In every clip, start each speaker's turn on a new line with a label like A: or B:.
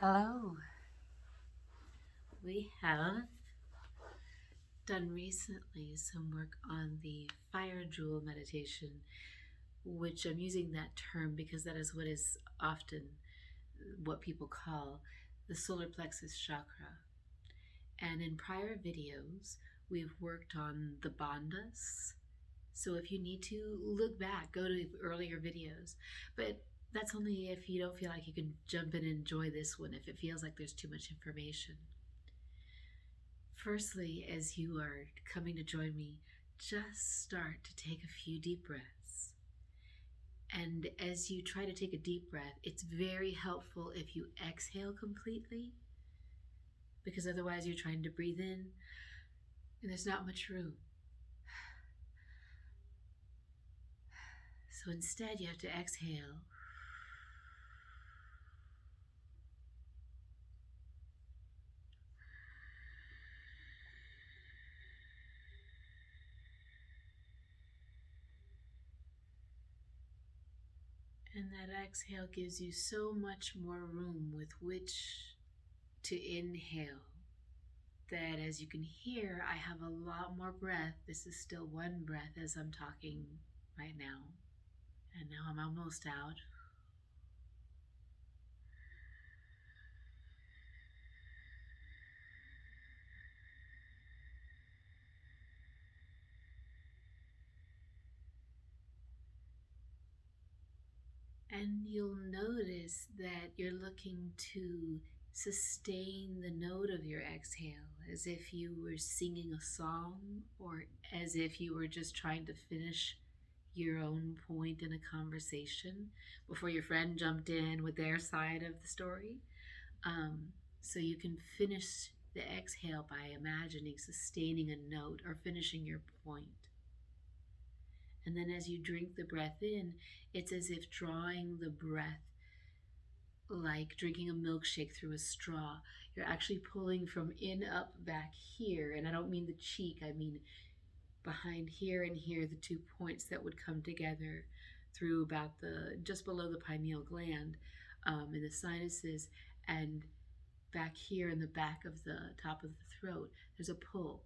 A: Hello. We have done recently some work on the Fire Jewel meditation, which I'm using that term because that is what is often what people call the Solar Plexus chakra. And in prior videos, we've worked on the bhandas. So if you need to look back, go to earlier videos. But that's only if you don't feel like you can jump in and enjoy this one, if it feels like there's too much information. Firstly, as you are coming to join me, just start to take a few deep breaths. And as you try to take a deep breath, it's very helpful if you exhale completely, because otherwise you're trying to breathe in and there's not much room. So instead, you have to exhale. And that exhale gives you so much more room with which to inhale that, as you can hear, I have a lot more breath. This is still one breath as I'm talking right now. And now I'm almost out. And you'll notice that you're looking to sustain the note of your exhale as if you were singing a song or as if you were just trying to finish your own point in a conversation before your friend jumped in with their side of the story. So you can finish the exhale by imagining sustaining a note or finishing your point. And then as you drink the breath in, it's as if drawing the breath like drinking a milkshake through a straw. You're actually pulling from in up back here. And I don't mean the cheek, I mean behind here and here, the 2 points that would come together through about just below the pineal gland, in the sinuses, and back here in the back of the top of the throat. There's a pull.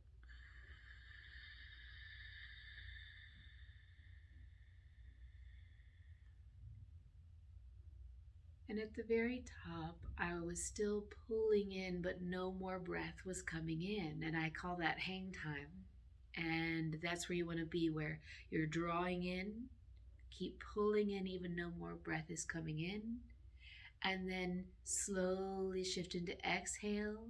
A: And at the very top, I was still pulling in, but no more breath was coming in. And I call that hang time. And that's where you want to be, where you're drawing in, keep pulling in, even no more breath is coming in. And then slowly shift into exhale,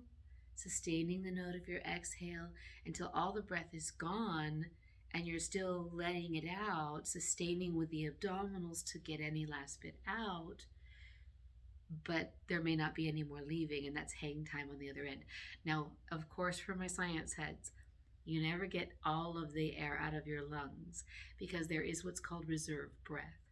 A: sustaining the note of your exhale until all the breath is gone and you're still letting it out, sustaining with the abdominals to get any last bit out. But there may not be any more leaving, and that's hang time on the other end. Now, of course, for my science heads, you never get all of the air out of your lungs because there is what's called reserve breath.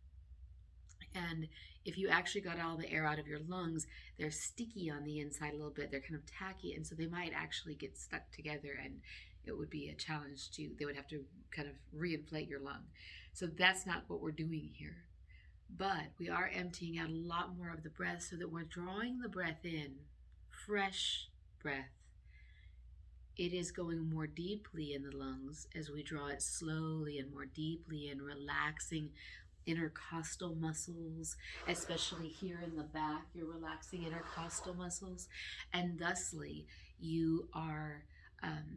A: And if you actually got all the air out of your lungs, they're sticky on the inside a little bit. They're kind of tacky, and so they might actually get stuck together, and it would be a challenge they would have to kind of reinflate your lung. So that's not what we're doing here. But we are emptying out a lot more of the breath so that we're drawing the breath in, fresh breath. It is going more deeply in the lungs as we draw it slowly and more deeply and relaxing intercostal muscles, especially here in the back. You're relaxing intercostal muscles, and thusly you are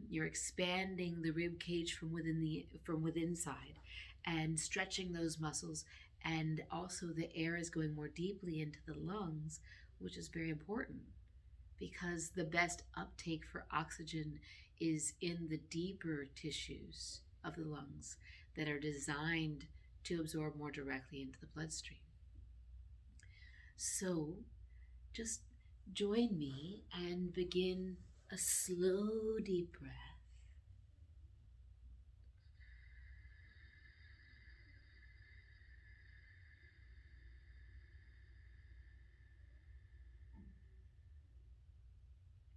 A: you're expanding the rib cage from within side and stretching those muscles, and also the air is going more deeply into the lungs, which is very important because the best uptake for oxygen is in the deeper tissues of the lungs that are designed to absorb more directly into the bloodstream. So just join me and begin a slow, deep breath.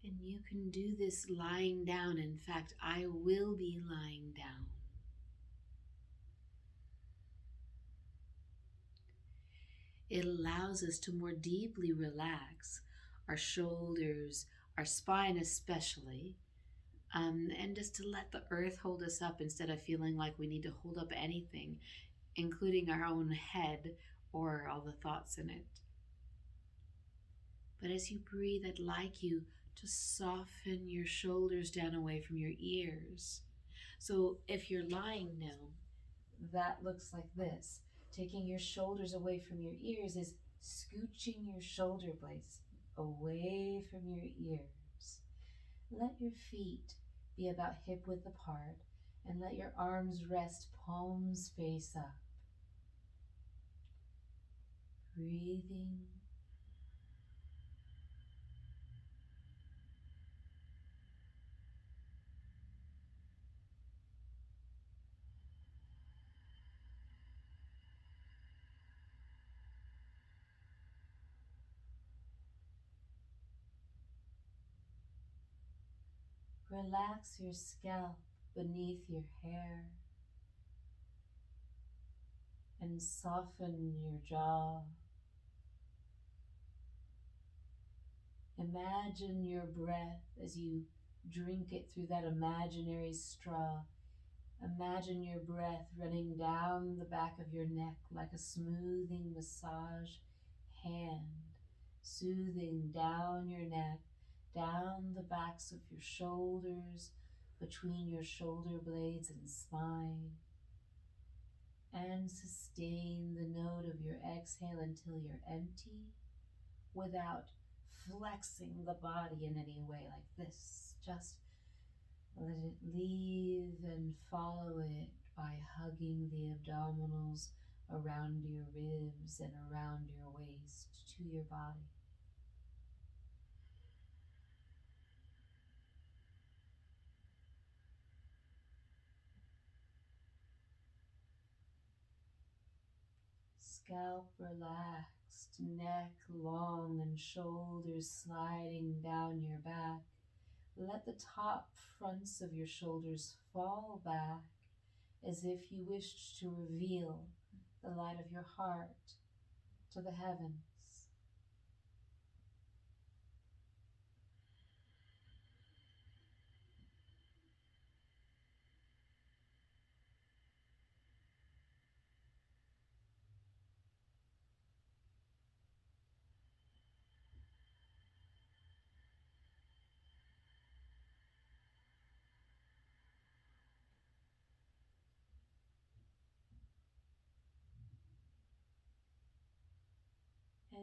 A: And you can do this lying down. In fact, I will be lying down. It allows us to more deeply relax our shoulders, our spine especially, and just to let the earth hold us up instead of feeling like we need to hold up anything, including our own head or all the thoughts in it. But as you breathe, I'd like you to soften your shoulders down away from your ears. So if you're lying now, that looks like this. Taking your shoulders away from your ears is scooching your shoulder blades away from your ears. Let your feet be about hip width apart and let your arms rest palms face up. Breathing. Relax your scalp beneath your hair and soften your jaw. Imagine your breath as you drink it through that imaginary straw. Imagine your breath running down the back of your neck like a smoothing massage hand, soothing down your neck, down the backs of your shoulders, between your shoulder blades and spine. And sustain the note of your exhale until you're empty without flexing the body in any way like this. Just let it leave and follow it by hugging the abdominals around your ribs and around your waist to your body. Scalp relaxed, neck long and shoulders sliding down your back. Let the top fronts of your shoulders fall back as if you wished to reveal the light of your heart to the heavens.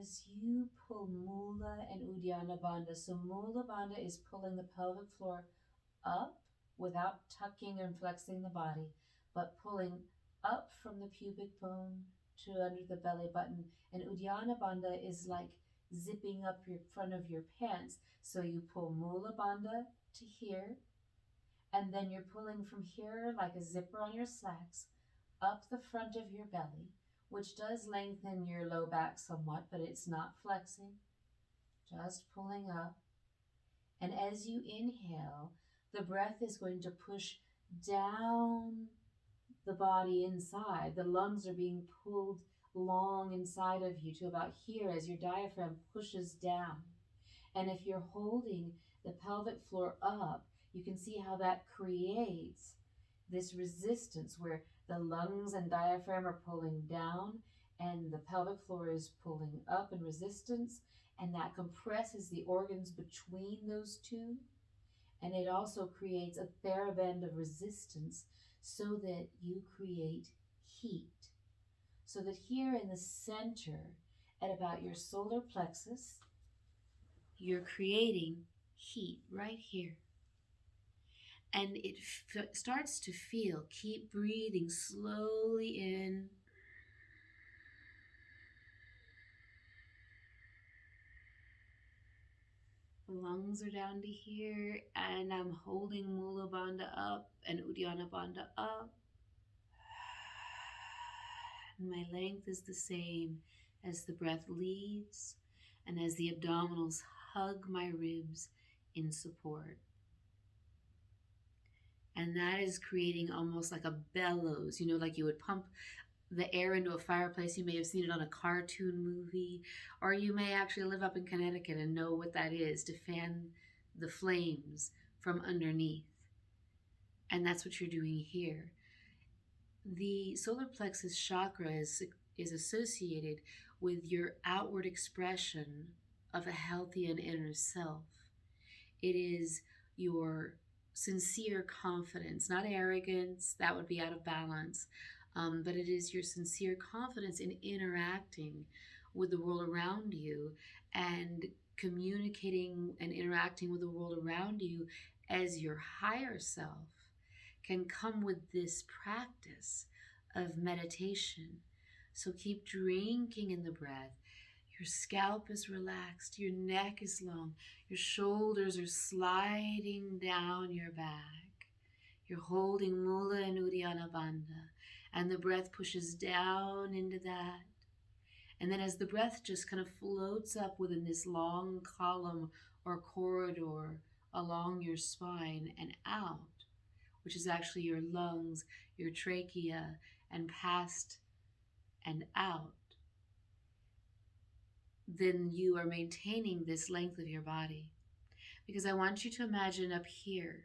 A: As you pull mula and udiana banda, so Mulabanda is pulling the pelvic floor up without tucking and flexing the body, but pulling up from the pubic bone to under the belly button. And udiana banda is like zipping up your front of your pants. So you pull Mulabanda to here, and then you're pulling from here like a zipper on your slacks up the front of your belly, which does lengthen your low back somewhat, but it's not flexing, just pulling up. And as you inhale, the breath is going to push down the body inside. The lungs are being pulled long inside of you to about here as your diaphragm pushes down. And if you're holding the pelvic floor up, you can see how that creates this resistance where the lungs and diaphragm are pulling down and the pelvic floor is pulling up in resistance, and that compresses the organs between those two. And it also creates a theraband of resistance so that you create heat. So that here in the center, at about your solar plexus, you're creating heat right here. And it starts to feel, keep breathing slowly in. The lungs are down to here, and I'm holding Mulabanda up and Udiana Banda up. And my length is the same as the breath leaves and as the abdominals hug my ribs in support. And that is creating almost like a bellows, like you would pump the air into a fireplace. You may have seen it on a cartoon movie, or you may actually live up in Connecticut and know what that is, to fan the flames from underneath. And that's what you're doing here. The solar plexus chakra is associated with your outward expression of a healthy and inner self. It is your sincere confidence, not arrogance, that would be out of balance, but it is your sincere confidence in interacting with the world around you and communicating and interacting with the world around you as your higher self can come with this practice of meditation. So keep drinking in the breath. Your scalp is relaxed, your neck is long, your shoulders are sliding down your back. You're holding mula and udiana banda, and the breath pushes down into that. And then as the breath just kind of floats up within this long column or corridor along your spine and out, which is actually your lungs, your trachea, and past and out, then you are maintaining this length of your body. Because I want you to imagine up here,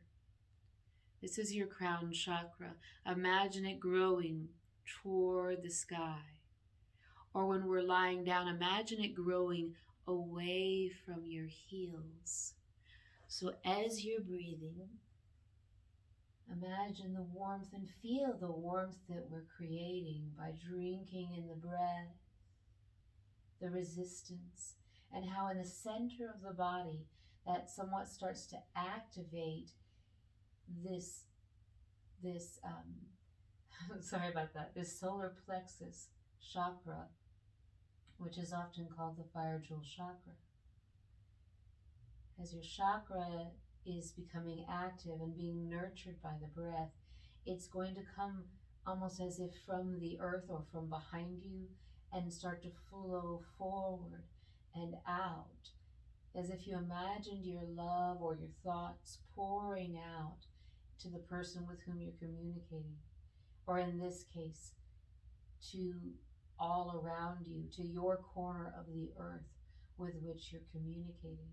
A: this is your crown chakra. Imagine it growing toward the sky. Or when we're lying down, imagine it growing away from your heels. So as you're breathing, imagine the warmth and feel the warmth that we're creating by drinking in the breath, the resistance, and how in the center of the body that somewhat starts to activate this sorry about that, this solar plexus chakra, which is often called the Fire Jewel Chakra. As your chakra is becoming active and being nurtured by the breath, it's going to come almost as if from the earth or from behind you and start to flow forward and out, as if you imagined your love or your thoughts pouring out to the person with whom you're communicating, or in this case, to all around you, to your corner of the earth with which you're communicating.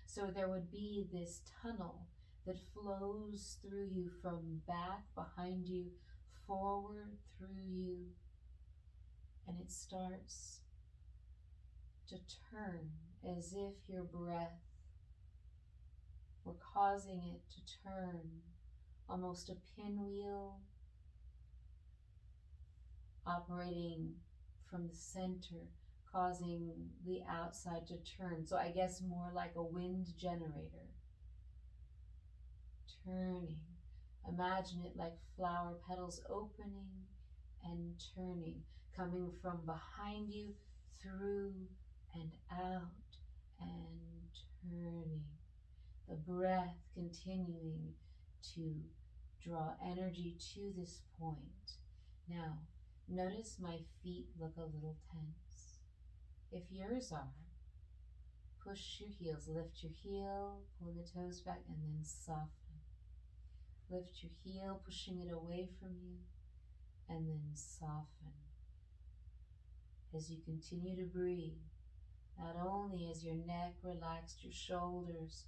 A: So there would be this tunnel that flows through you from back, behind you, forward, through you, and it starts to turn as if your breath were causing it to turn, almost a pinwheel operating from the center, causing the outside to turn. So I guess more like a wind generator. Turning. Imagine it like flower petals opening and turning, coming from behind you, through and out and turning. The breath continuing to draw energy to this point. Now, notice my feet look a little tense. If yours are, push your heels, lift your heel, pull the toes back, and then soften. Lift your heel, pushing it away from you, and then soften. As you continue to breathe, not only is your neck relaxed, your shoulders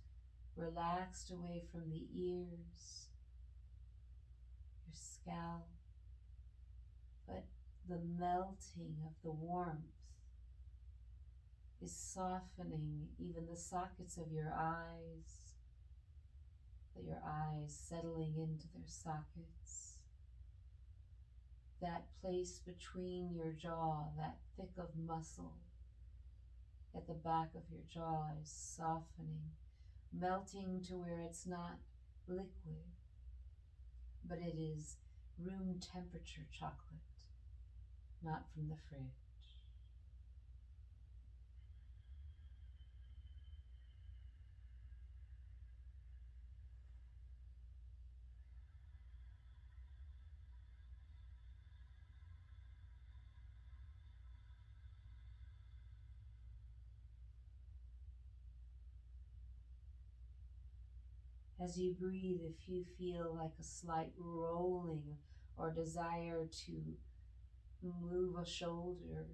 A: relaxed away from the ears, your scalp, but the melting of the warmth is softening even the sockets of your eyes, your eyes settling into their sockets. That place between your jaw, that thick of muscle at the back of your jaw is softening, melting to where it's not liquid, but it is room temperature chocolate, not from the fridge. As you breathe, if you feel like a slight rolling or desire to
B: Move a shoulder,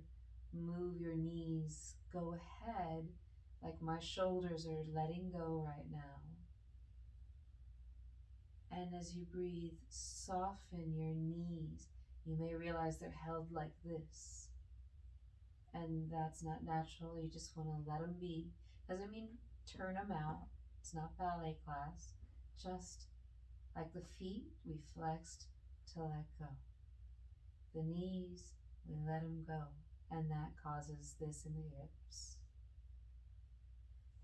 B: move your knees, go ahead like my shoulders are letting go right now. And as you breathe, soften your knees. You may realize they're held like this, and that's not natural. You just want to let them be. Doesn't mean turn them out. It's not ballet class. Just like the feet, we flexed to let go. The knees, we let them go, and that causes this in the hips.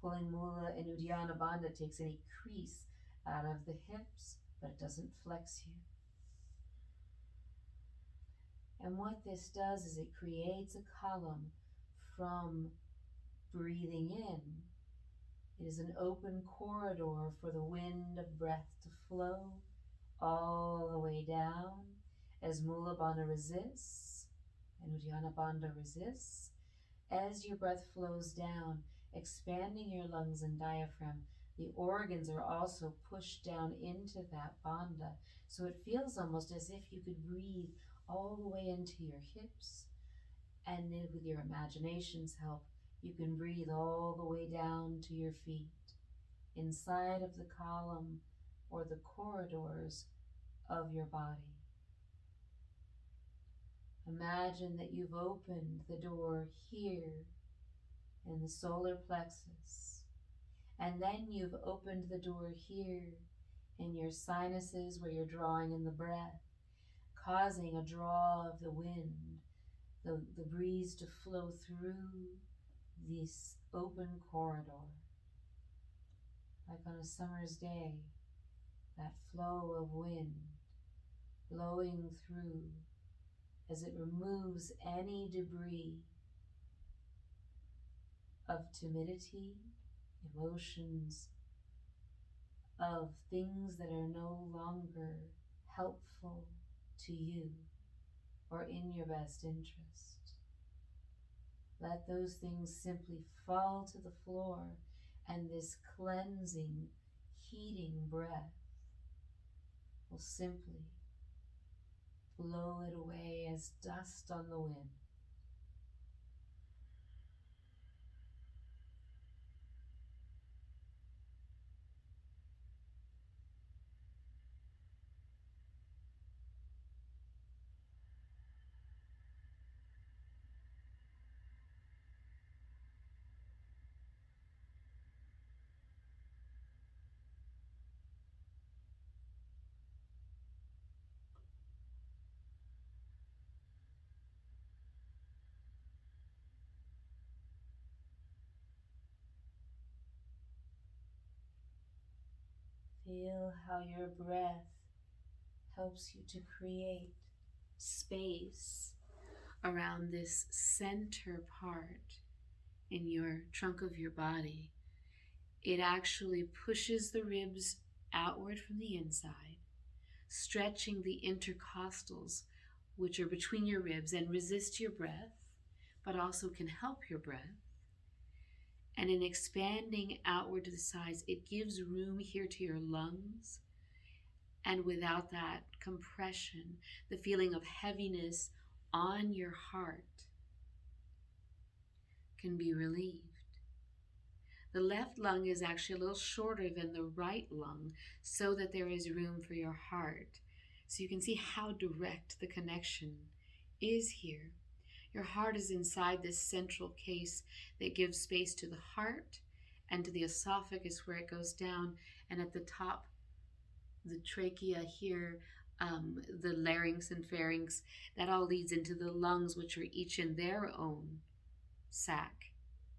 B: Pulling mula and udiana banda takes any crease out of the hips, but it doesn't flex you. And what this does is it creates a column from breathing in. It is an open corridor for the wind of breath to flow all the way down as Mulabanda resists and Udiana Banda resists. As your breath flows down, expanding your lungs and diaphragm, the organs are also pushed down into that bandha. So it feels almost as if you could breathe all the way into your hips. And then with your imagination's help, you can breathe all the way down to your feet, inside of the column or the corridors of your body. Imagine that you've opened the door here in the solar plexus, and then you've opened the door here in your sinuses where you're drawing in the breath, causing a draw of the wind, the breeze to flow through this open corridor. Like on a summer's day, that flow of wind blowing through as it removes any debris of timidity, emotions, of things that are no longer helpful to you or in your best interest. Let those things simply fall to the floor, and this cleansing, heating breath will simply blow it away as dust on the wind. Feel how your breath helps you to create
A: Space around this center part in your trunk of your body. It actually pushes the ribs outward from the inside, stretching the intercostals, which are between your ribs and resist your breath, but also can help your breath. And in expanding outward to the sides, it gives room here to your lungs. And without that compression, the feeling of heaviness on your heart can be relieved. The left lung is actually a little shorter than the right lung so that there is room for your heart. So you can see how direct the connection is here. Your heart is inside this central case that gives space to the heart and to the esophagus where it goes down, and at the top, the trachea here, the larynx and pharynx, that all leads into the lungs, which are each in their own sac.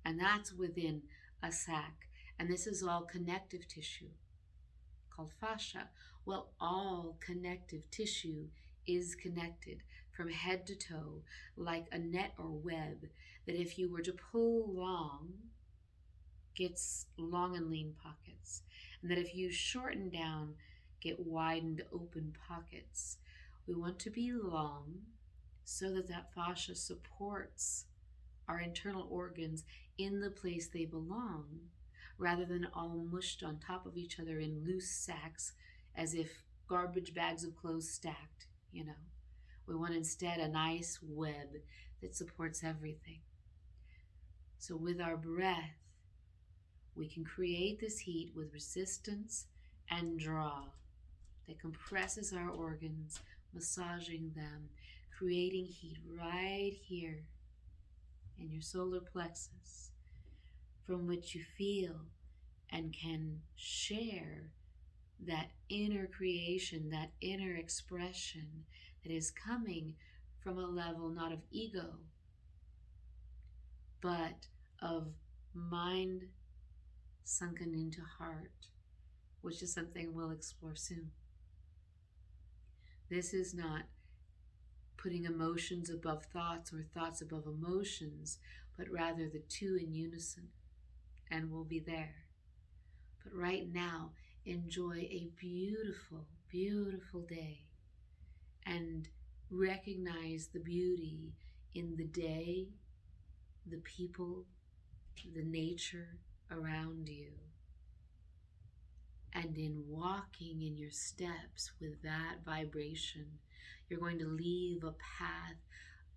A: And that's within a sac. And this is all connective tissue called fascia. Well, all connective tissue is connected from head to toe like a net or web that if you were to pull long, gets long and lean pockets. And that if you shorten down, get widened open pockets. We want to be long so that that fascia supports our internal organs in the place they belong, rather than all mushed on top of each other in loose sacks as if garbage bags of clothes stacked, We want instead a nice web that supports everything. So with our breath, we can create this heat with resistance and draw that compresses our organs, massaging them, creating heat right here in your solar plexus, from which you feel and can share that inner creation, that inner expression that is coming from a level not of ego, but of mind sunken into heart, which is something we'll explore soon. This is not putting emotions above thoughts or thoughts above emotions, but rather the two in unison, and we'll be there. But right now, enjoy a beautiful, beautiful day and recognize the beauty in the day, the people, the nature around you. And in walking in your steps with that vibration, you're going to leave a path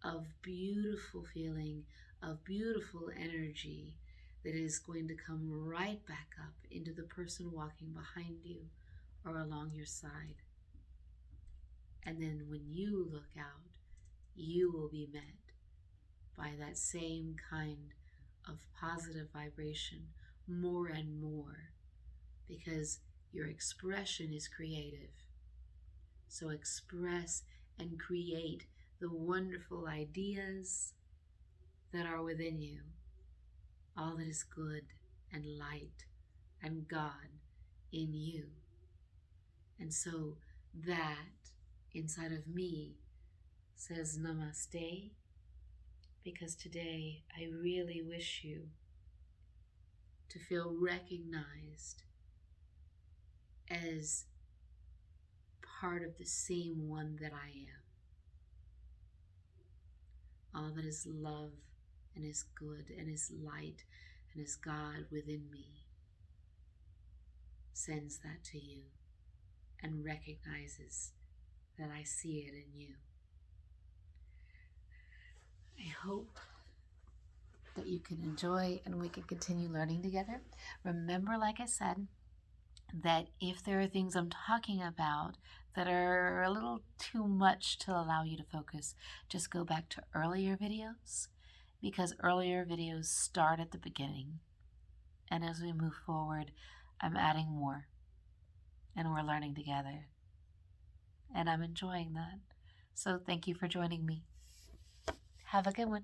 A: of beautiful feeling, of beautiful energy that is going to come right back up into the person walking behind you or along your side. And then when you look out, you will be met by that same kind of positive vibration more and more, because your expression is creative. So express and create the wonderful ideas that are within you, all that is good and light and God in you. And so that inside of me says namaste, because today I really wish you to feel recognized as part of the same one that I am. All that is love and is good and is light and is God within me sends that to you and recognizes that I see it in you. I hope that you can enjoy and we can continue learning together. Remember, like I said, that if there are things I'm talking about that are a little too much to allow you to focus, just go back to earlier videos, because earlier videos start at the beginning. And as we move forward, I'm adding more and we're learning together. And I'm enjoying that. So thank you for joining me. Have a good one.